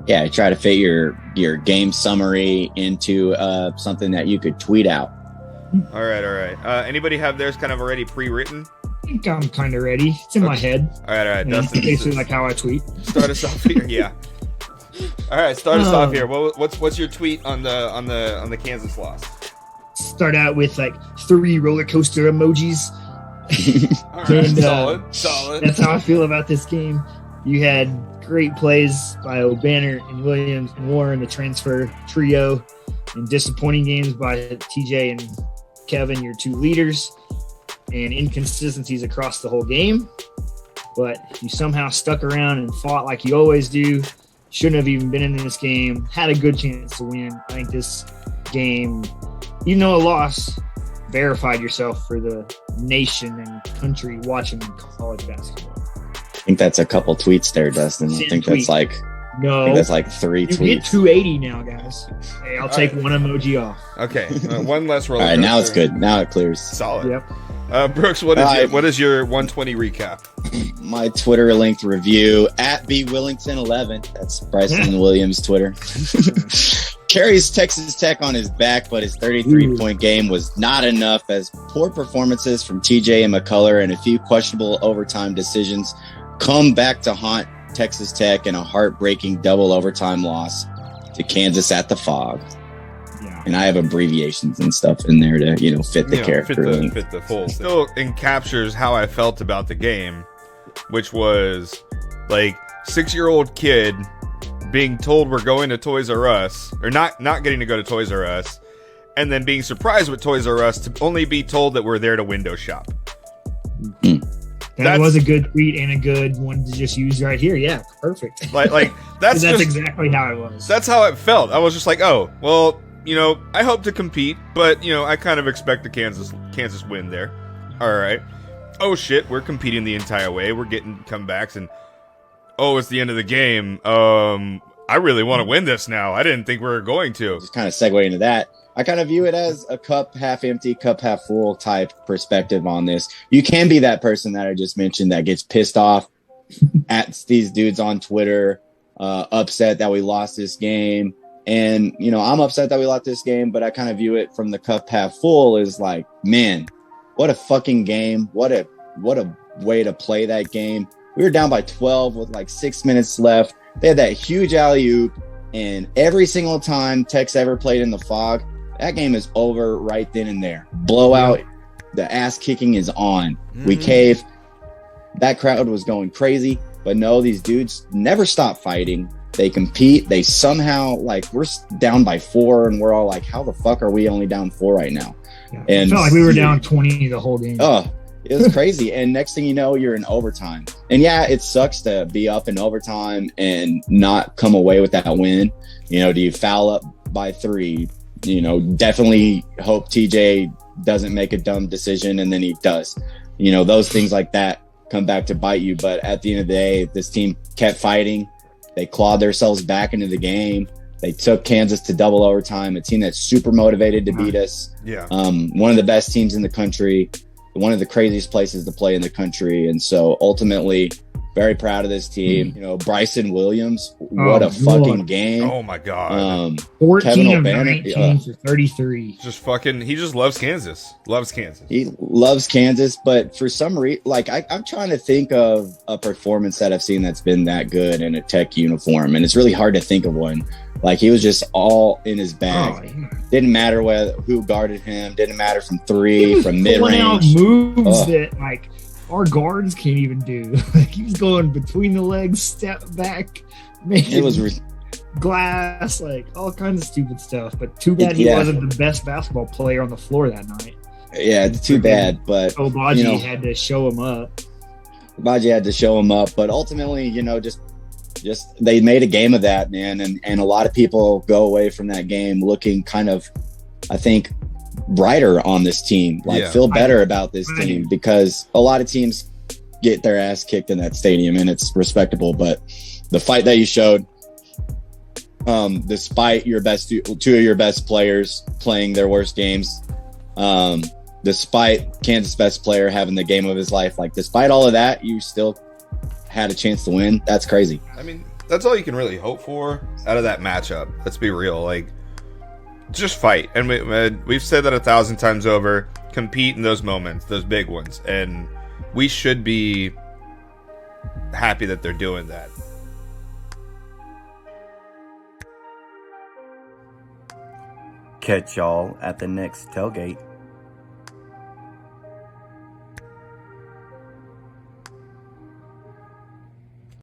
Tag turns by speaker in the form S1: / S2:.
S1: Yeah, try to fit your game summary into something that you could tweet out.
S2: All right. Anybody have theirs kind of already pre-written?
S3: I think I'm kind of ready. It's in my head.
S2: All right. Dustin,
S3: basically like how I tweet.
S2: Start us off here. Yeah. All right, start us off here. What's your tweet on the Kansas loss?
S3: Start out with like 3 roller coaster emojis.
S2: All right, solid.
S3: That's how I feel about this game. You had great plays by O'Banner and Williams and Warren, the transfer trio, and disappointing games by TJ and Kevin, your 2 leaders, and inconsistencies across the whole game. But you somehow stuck around and fought like you always do. Shouldn't have even been in this game. Had a good chance to win. I think this game, even though a loss, verified yourself for the nation and country watching college basketball.
S1: I think that's a couple tweets there, Dustin. I think that's like 3 tweets.
S3: You get 280 now, guys. Hey, I'll take one emoji off.
S2: Okay, one less roller.
S1: All right, now it's good. Now it clears.
S2: Solid.
S3: Yep.
S2: Brooks, what is your 120 recap?
S1: My Twitter linked review at bwillington11. That's Bryson Williams' Twitter. Carries Texas Tech on his back, but his 33-point game was not enough as poor performances from TJ and McCullough and a few questionable overtime decisions come back to haunt Texas Tech in a heartbreaking double overtime loss to Kansas at the Fog.
S3: Yeah.
S1: And I have abbreviations and stuff in there to, fit the character.
S2: Fit the full. Still encaptures how I felt about the game, which was like 6-year-old kid being told we're going to Toys R Us, or not getting to go to Toys R Us, and then being surprised with Toys R Us to only be told that we're there to window shop.
S3: That was a good tweet and a good one to just use right here. Yeah, perfect.
S2: Like that's
S3: exactly how it was.
S2: That's how it felt. I was just like, oh, well, I hope to compete, but I kind of expect the Kansas win there. All right. Oh shit, we're competing the entire way. We're getting comebacks, and it's the end of the game. I really want to win this now. I didn't think we were going to.
S1: Just kind of segue into that. I kind of view it as a cup half empty, cup half full type perspective on this. You can be that person that I just mentioned that gets pissed off at these dudes on Twitter, upset that we lost this game. And, I'm upset that we lost this game, but I kind of view it from the cup half full as like, man, what a fucking game. What a way to play that game. We were down by 12 with like 6 minutes left. They had that huge alley-oop, and every single time Tech's ever played in the Fog, that game is over right then and there. Blowout. The ass kicking is on. We cave. That crowd was going crazy, but no, these dudes never stop fighting. They compete. They somehow, we're down by 4, and we're all like, how the fuck are we only down 4 right now?
S3: Yeah, and I felt like we were down 20 the whole game.
S1: Oh, it was crazy. And next thing you know, you're in overtime. And yeah, it sucks to be up in overtime and not come away with that win. Do you foul up by 3? Definitely hope TJ doesn't make a dumb decision, and then he does. Those things like that come back to bite you. But at the end of the day, this team kept fighting. They clawed themselves back into the game. They took Kansas to double overtime, a team that's super motivated to beat us.
S2: Yeah.
S1: One of the best teams in the country, one of the craziest places to play in the country. And so ultimately, very proud of this team. Bryson Williams, what a fucking game.
S2: Oh my God.
S3: 14 of 19 for 33.
S2: He just loves Kansas.
S1: He loves Kansas, but for some reason, I'm trying to think of a performance that I've seen that's been that good in a Tech uniform, and it's really hard to think of one. He was just all in his bag. Oh, yeah. Didn't matter who guarded him. Didn't matter from 3, from mid-range.
S3: Moves that our guards can't even do. He was going between the legs, step back, making glass, all kinds of stupid stuff. But too bad he wasn't the best basketball player on the floor that night.
S1: Yeah, too bad. But
S3: Obaji had to show him up.
S1: But ultimately, just they made a game of that, man. And a lot of people go away from that game looking kind of, I think, brighter on this team, feel better about this team, because a lot of teams get their ass kicked in that stadium, and it's respectable. But the fight that you showed, despite your best 2 of your best players playing their worst games, despite Kansas' best player having the game of his life, despite all of that, you still had a chance to win. That's crazy.
S2: I mean, that's all you can really hope for out of that matchup. Let's be real. Like, just fight. And we've said that 1,000 times over. Compete in those moments, those big ones. And we should be happy that they're doing that.
S4: Catch y'all at the next tailgate.